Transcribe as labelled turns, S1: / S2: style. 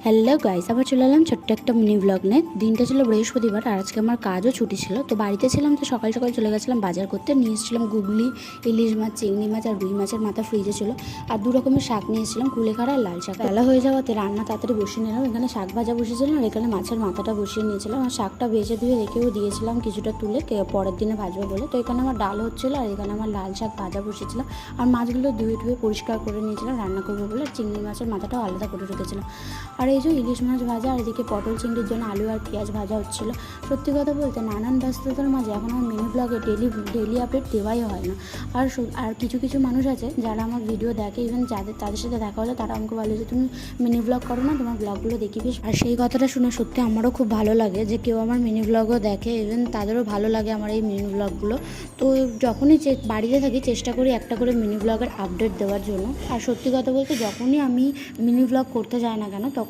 S1: Hello guys, আবার চলে এলাম ছোট্ট একটা মিনি ব্লগ নিয়ে। দিনটা ছিল বৃহস্পতিবার আর আজকে আমার কাজও ছুটি ছিল। তো বাড়িতে ছিলাম, তো সকাল সকাল চলে গেছিলাম বাজার করতে। নিয়ে এসেছিলাম গুগলি, ইলিশ মাছ, চিংড়ি মাছ আর রুই মাছের মাথা ফ্রিজে ছিল। আর দু রকমের শাক নিয়ে এসেছিলাম, কুলেখাড়া আর লাল শাক। বেলা হয়ে যাওয়াতে রান্না তাড়াতাড়ি বসিয়ে নিলাম। এখানে শাক ভাজা বসিয়েছিলাম আর এখানে মাছের মাথাটা বসিয়ে নিয়েছিলাম। আর শাকটা ভেজে ধুয়ে রেখেও দিয়েছিলাম কিছুটা তুলে, পরের দিনে ভাজবো বলে। তো এখানে আমার ডাল হচ্ছিলো আর এখানে আমার লাল শাক ভাজা বসিয়েছিলাম। আর মাছগুলো ধুয়ে ধুয়ে পরিষ্কার করে নিয়েছিলাম রান্না করবো বলে। আর চিংড়ি মাছের মাথাটাও আলাদা করে রেখেছিলাম। আর এই যে ইলিশ মাছ ভাজা, আর এদিকে পটল চিংড়ির জন্য আলু আর পেঁয়াজ ভাজা হচ্ছিলো। সত্যি কথা বলতে নানান ব্যস্ততার মাঝে এখন আমার মিনি ব্লগে ডেলি আপডেট দেওয়াই হয় না। আর কিছু কিছু মানুষ আছে যারা আমার ভিডিও দেখে, ইভেন তাদের সাথে দেখা হলে তারা আমাকে বলে যে তুমি মিনি ব্লগ করো না, তোমার ব্লগগুলো দেখি বেশ। আর সেই কথাটা শুনে সত্যি আমারও খুব ভালো লাগে যে কেউ আমার মিনি ব্লগও দেখে, ইভেন তাদেরও ভালো লাগে আমার এই মিনি ব্লগগুলো। তো যখনই বাড়িতে থাকি চেষ্টা করি একটা করে মিনি ব্লগের আপডেট দেওয়ার জন্য। আর সত্যি কথা বলতে যখনই আমি মিনি ব্লগ করতে যাই না কেন, তখন